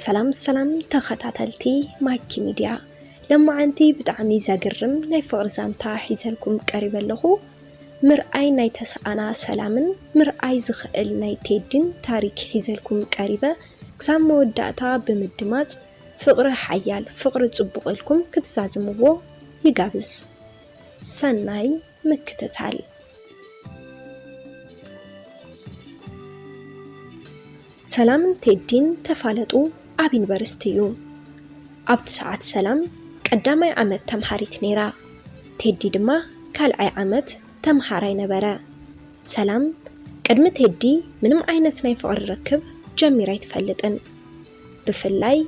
ሰላም ተኸታተልቲ ማኪ ሚድያ لما عنتي بتعمي زاجرم ناي فغرزانتا حيزلكم قريبا لخو مرأي ناي تسعنا سلامن مرأي زخئل ناي تيدين تاريك حيزلكم قريبا كسام موداتا بمدمات فقر حيال فقر صبقلكم كتزازمو يقابز سناي مكتتال سلامن تيدين تفالتو أبين برستيو أبت ساعات سلام قدامي عمد تمحاريت نيرا تيدي دما كالعي عمد تمحاري نبرا سلام قدم تيدي منم عينت ناي فقر ركب جميرا يتفلتن بفلاي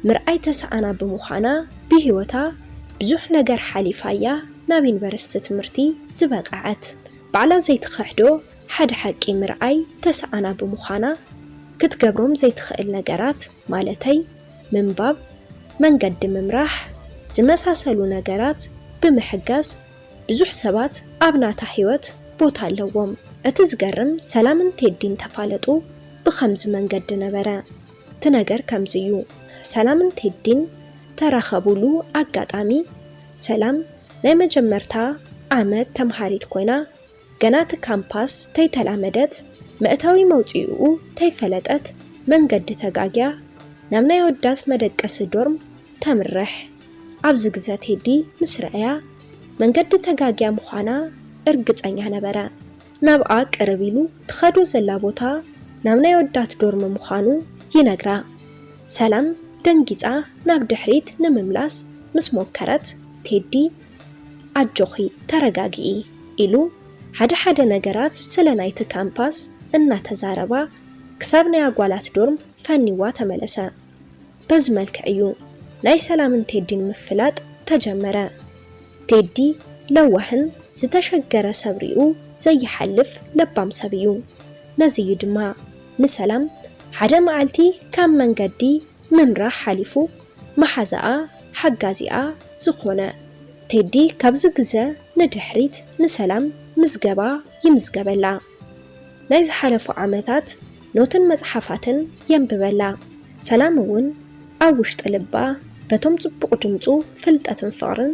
مرأي تسعنا بمخانا بهوتا بزوح نجر حاليفايا نابين برستت مرتي زبقعت بعلا زيت خحدو حد حكي مرأي تسعنا بمخانا كتقبرم زيت خئل نجرات مالتي من باب منقد ممراح زمساسلو نجرات بمحجاز بزوح سبات أبناتا حيوت بوتا اللوم اتزقرم سلامن تيدين تفالتو بخمز منقد نبرا تنجر كمزيو سلامن تيدين تراخبولو أقاتامي سلام نايمة جمرتا عمد تمحاريت كوينا جنات كامباس تيتلامدت مأتاوي موتيو تيفلتت منقد تقاقيا نامنا يودات مدقس دورم تمرح عبزقزات هدي مسرعيا منقد تقاقيا مخانا ارقص عنيا نبرا نابقا قربيلو تخدو زلابوتا نامنا يودات دورم مخانو ينقرا سلام دنقيزا ناب دحريت نمملاس مسموكرت تهدي عجوخي ترقاقي إلو حدا نقرات سلنايت كامباس إنا تزاربا كسابنا يقوالات دورم فانيوا تملسا بزمالك أيو ناي سلامن تيدين مفلات تجمرا تيدي لوهن زتشجر سبريو زي حلف لبام سبيو نزي دما نسلام حدا معالتي كام من قدي ممرا حالفو محزاء حقازياء زخونا تيدي كابزقزة ندحريت نسلام مزقبا يمزقبلا نايز حالفو عامتات نوتن مزحفاتن ينببلا سلامون أوشت لبا بتم صبق جمцو فلطتن فقرن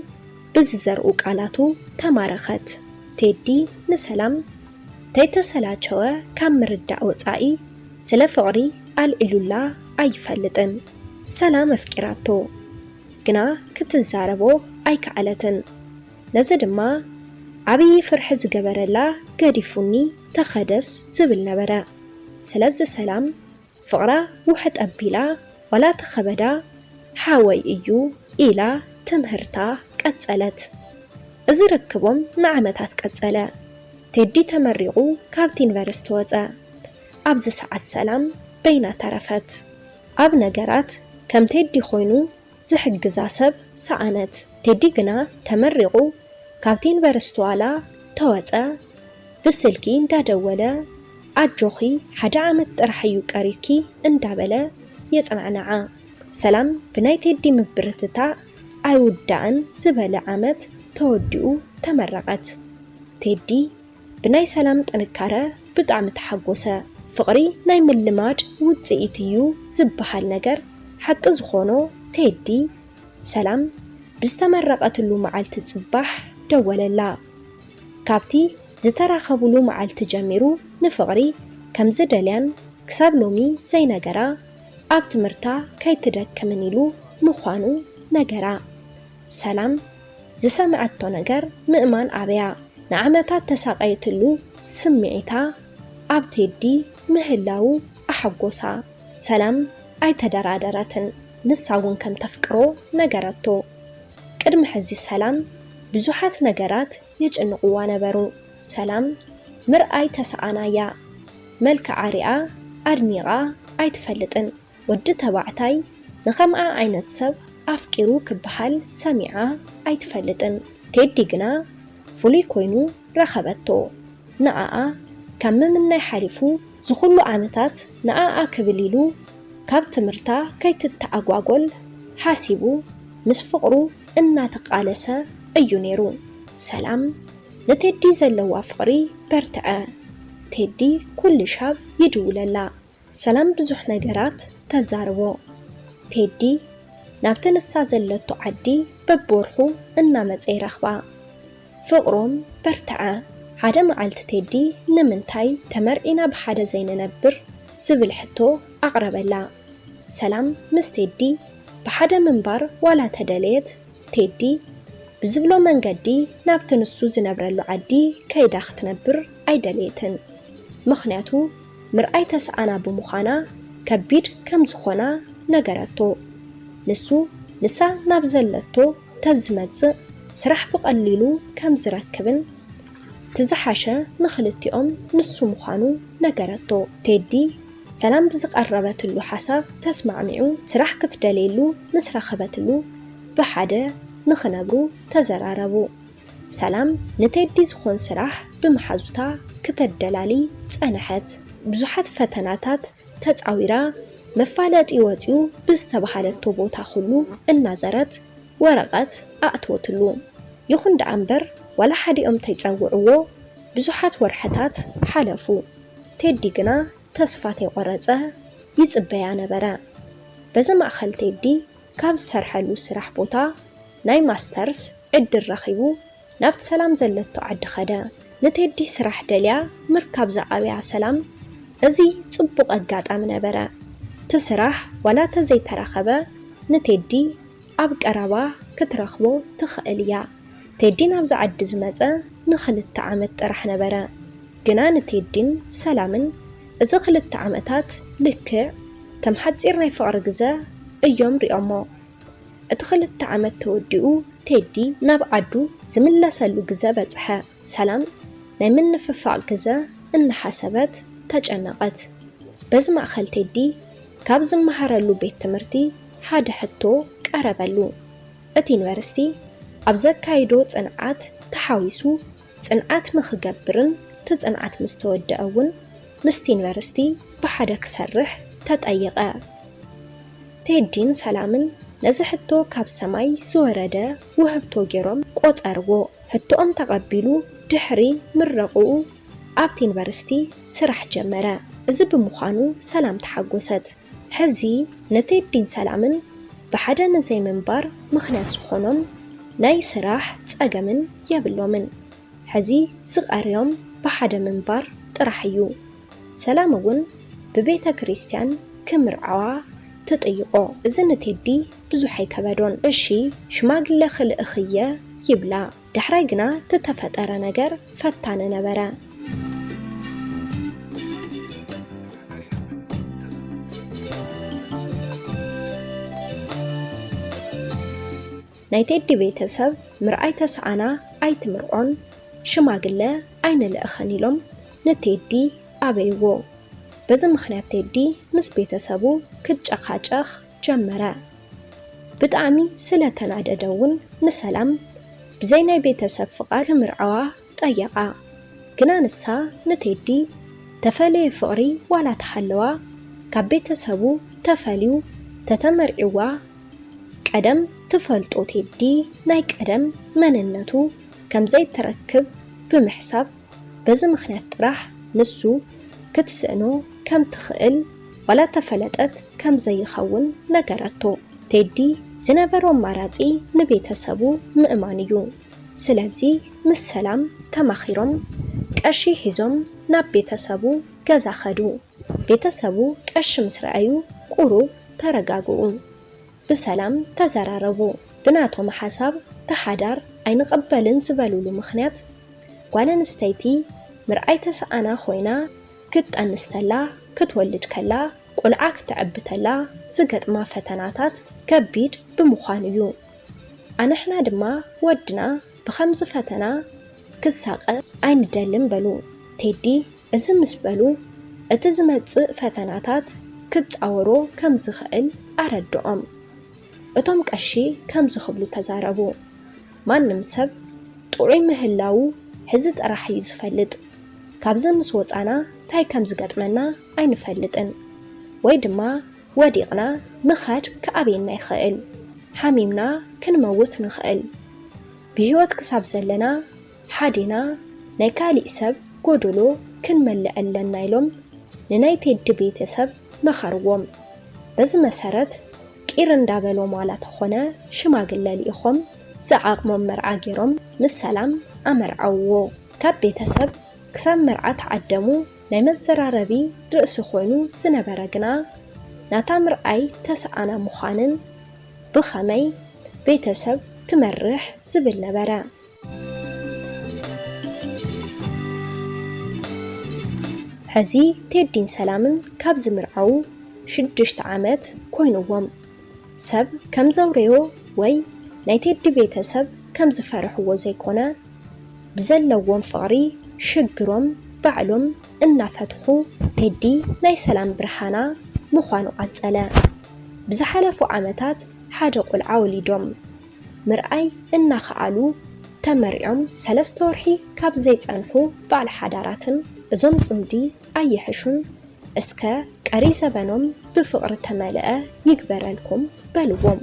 بززرقو قالاتو تمارخت تيدي نسلام تيتسلاچوا كام مردع وصاي سلا فقري الإلولا أيفلطن سلام افكراتو ግና ክትዛረቦ ኣይከዓለትን ነዚ ድማ ዓብይ ፍርሕ ዝገበረላ ገዲፉኒ ተኸደስ ዝብል ነበረ ስለዚ ሰላም ፍቕራ ውሕጥ ኣቢላ ወላ ተኸበዳ ሓወይ እዩ ኢላ ትምህርታ ቀጸለት እዚ ርክቦም ንዓመታት ቀጸለ ቴዲ ተመሪቑ ካብቲ ዩኒቨርሲቲ ወፀ ኣብዚ ሰዓት ሰላም በይና ተረፈት ኣብ ነገራት ከም ቴዲ ኮይኑ زحجز عصب سعنت تدي جنا تمرقو كابتن برستوالا تواتأ بسلكين دادولا عجوخي حدا عمت رحيو كاريكي اندابلا يسعنعا سلام بناي تدي مبرتتا عودان زبالة عمت توديو تمرقت تدي بناي سلام تنكارا بدعم تحقوسا فقري ناي ملماج وتزيتيو زبحال نجر حق زخونو تيدي سلام بستمرقتلو معالت الصباح دوللا كابتي زتراخبلو معالت جميرو نفقري كم زدليان كساب لومي زي نجرا أبت مرتا كي تدكمنيلو مخانو نجرا سلام زسمعتو نجر مئمان عبيا نعمتا تساقيتلو سمعتا أبتدي مهلاو أحقوسا سلام أي تدرادراتن نساون كم تفكرو نجراتو قدم حزي سلام بزوحات نجرات يجنقوا نبرو سلام مرأي تسعانايا ملك عارئة أرميغا أي تفلتن ود تبعتاي نخمعا عينت سب أفكرو كبحال سميعا أي تفلتن تيدي جنا فولي كوينو رخبتو نعاء كم مننا حالفو زخلو عامتات نعاء كبليلو كاب تمرتا كي تتعقواقل حاسبو مسفقرو إنا تقالسا أيو نيرو سلام نتدي زلوا فقري برتعا تدي كل شاب يدول لا سلام بزوح نجرات تزاربو ቴዲ ናብቲ ንሳ ዘለቶ ዓዲ በቦርሑ እናመፀ ይረኽባ ፍቕሮም በርትዐ ሓደ መዓልቲ ቴዲ ንምንታይ ተመርዒና ብሓደ ዘይንነብር ዝብል ሕቶ ኣቕረበላ ሰላም ምስ ቴዲ ብሓደ ምንባር ዋላ ተደለየት ቴዲ ብዝብሎ መንገዲ ናብቲ ንሱ ዝነብረሉ ዓዲ ከይዳ ክትነብር ኣይደለየትን ምኽንያቱ ምርኣይ ተሰኣና ብምዃና ከቢድ ከም ዝኾና ነገረቶ ንሱ ንሳ ናብ ዘለቶ ተዝመጽእ ስራሕ ብቐሊሉ ከም ዝረክብን ትዝሓሸ ንኽልቲኦም ንሱ ምዃኑ ነገረቶ ቴዲ ሰላም ብዝቐረበትሉ ሓሳብ ተስማዕሚዑ ስራሕ ክትደልየሉ ምስ ረኸበትሉ ብሓደ ንኽነብሩ ተዘራረቡ ሰላም ንቴዲ ዝኾን ስራሕ ብምሓዙታ ክተደላሊ ጸንሐት ብዙሓት ፈተናታት ተጻዊራ መፋለጢ ወፂኡ ብዝተባሃለቶ ቦታ ሁሉ እናዘረት ወረቐት ኣእትወትሉ ይኹን ደኣ እምበር ዋላ ሓዲኦም ተይጸውዕዎ ብዙሓት ወርሕታት ሓለፉ ቴዲ ግና ተስፋ ተይቆረፀ ይጽበያ ነበረ በዚ ማእኸል ቴዲ ካብ ዝሰርሐሉ ስራሕ ቦታ ናይ ማስተርስ ዕድል ረኺቡ ናብቲ ሰላም ዘለቶ ዓዲ ኸደ ንቴዲ ስራሕ ደልያ ምርካብ ዝዓብያ ሰላም እዚ ጽቡቕ ኣጋጣሚ ነበረ ትስራሕ ዋላ ተዘይተረኸበ ንቴዲ ኣብ ቀረባ ክትረኽቦ ትኽእል እያ ቴዲ ናብዚ ዓዲ ዝመፀ ንኽልተ ዓመት ጥራሕ ነበረ ግና ንቴዲን ሰላምን እዚ ክልተ ዓመታት ልክዕ ከም ሓፂር ናይ ፍቕሪ ግዜ እዮም ሪኦሞ እቲ ክልተ ዓመት ተወዲኡ ቴዲ ናብ ዓዱ ዝምለሰሉ ግዜ በፅሐ ሰላም ናይ ምንፍፋቕ ግዜ እናሓሰበት ተጨነቐት በዚ ማእኸል ቴዲ ካብ ዝመሃረሉ ቤት ትምህርቲ ሓደ ሕቶ ቀረበሉ እቲ ዩኒቨርሲቲ ኣብ ዘካይዶ ጽንዓት ተሓዊሱ ጽንዓት ንኽገብርን ትጽንዓት ምስ ተወድአውን ምስቲ ዩኒቨርሲቲ ብሓደ ክሰርሕ ተጠየቐ ቴዲን ሰላምን ነዚ ሕቶ ካብ ሰማይ ዝወረደ ውህብቶ ገይሮም ቆጸርዎ ሕቶኦም ተቐቢሉ ድሕሪ ምረቑኡ ኣብቲ ዩኒቨርሲቲ ስራሕ ጀመረ እዚ ብምዃኑ ሰላም ተሓጎሰት ሕዚ ነቴዲን ሰላምን ብሓደ ንዘይ ምንባር ምኽንያት ዝኾኖም ናይ ስራሕ ጸገምን የብሎምን ሕዚ ዝቐርዮም ብሓደ ምንባር ጥራሕ እዩ ሰላም እውን ብቤተ ክርስቲያን ክምርዓዋ ትጥይቆ እዚ ንቴዲ ብዙሕ ኣይከበዶን እሺ ሽማግለ ክልእኽየ ይብላ ድሕራይ ግና ተተፈጠረ ነገር ፈታነ ነበረ ናይ ቴዲ ቤተሰብ ምርኣይ ተሰኣና ኣይትምርዖን ሽማግለ ኣይንልእኽን ኢሎም ንቴዲ ኣበይዎ በዚ ምኽንያት ቴዲ ምስ ቤተሰቡ ክትጨኻጨኽ ጀመረ ብጣዕሚ ስለተናደደውን ንሰላም ብዘይ ናይ ቤተሰብ ፍቓድ ክምርዓዋ ጠየቓ ግና ንሳ ንቴዲ ተፈልየ ፍቕሪ ዋላ ተሃለዋ ካብ ቤተሰቡ ተፈልዩ ተተመርዒዋ ቀደም ትፈልጦ ቴዲ ናይ ቀደም መንነቱ ከም ዘይተረክብ ብምሕሳብ በዚ ምኽንያት ጥራሕ ንሱ ክትስእኖ ከም ትኽእል ዋላ ተፈለጠት ከም ዘይኸውን ነገረቶ ቴዲ ዝነበሮ ኣማራፂ ንቤተሰቡ ምእማን እዩ ስለዚ ምስ ሰላም ተማኺሮም ቀሺ ሒዞም ናብ ቤተሰቡ ገዛ ኸዱ ቤተሰቡ ቀሺ ምስ ረኣዩ ቁሩብ ተረጋግኡ ብሰላም ተዘራረቡ ብናቶም ሓሳብ ተሓዳር ኣይንቐበልን ዝበልሉ ምኽንያት ጓል ኣንስተይቲ ምርኣይ ተሰኣና ኮይና ክትጠንስተላ ክትወልድ ከላ ቆልዓ ክትዕብተላ ዝገጥማ ፈተናታት ከቢድ ብምዃን እዩ ኣነሕና ድማ ወድና ብኸምዚ ፈተና ክሳቐ ኣይንደልን በሉ ቴዲ እዚ ምስ በሉ እቲ ዝመጽእ ፈተናታት ክትጻወሮ ከም ዝኽእል ኣረድኦም እቶም ቀሺ ከም ዝኽብሉ ተዛረቡ ማንም ሰብ ጥዑይ ምህላው ሕዚ ጥራሕ እዩ ዝፈልጥ ካብዚ ምስ ወፃና ታይ ከም ዝገጥመና ኣይንፈልጥን ወይ ድማ ወዲቕና ምኻድ ከኣበየና ይኽእል ሓሚምና ክንመውት ንኽእል ብህይወት ክሳብ ዘለና ሓዲና ናይ ካሊእ ሰብ ጎደሎ ክንመልእ ኣለና ኢሎም ንናይ ቴዲ ቤተሰብ መኸርዎም በዚ መሰረት ፍቂር እንዳበሎም ዋላ ተኾነ ሽማግለ ልኢኾም ዝዓቕሞም መርዓ ገይሮም ምስ ሰላም ኣመርዓውዎ። ካብ ቤተሰብ ክሳብ መርዓ ተዓደሙ ናይ መዘራረቢ ርእሲ ኮይኑ ዝነበረ ግና ናታ ምርኣይ ተሰኣና ምዃንን ብኸመይ ቤተሰብ ትመርሕ ዝብል ነበረ። ሕዚ ቴዲን ሰላምን ካብ ዝምርዓው 6 ዓመት ኮይኑዎም። ሰብ ከም ዘውረዮ ወይ ናይ ቴዲ ቤተሰብ ከም ዝፈርሕዎ ዘይኮነ ብዘለዎም ፍቕሪ ሽግሮም ባዕሎም እናፈትሑ ቴዲ ናይ ሰላም ብርሃና ምዃኑ ቀጸለ። ብዝሓለፉ ዓመታት ሓደ ቆልዓ ወሊዶም ምርኣይ እናኸኣሉ ተመሪዖም 3 ወርሒ ካብ ዘይጸንሑ ባዕል ሓዳራትን እዞም ጽምዲ ኣይሕሹን እስከ ቀሪ ዘበኖም ብፍቕሪ ተመልአ ይግበረልኩም በልዎም።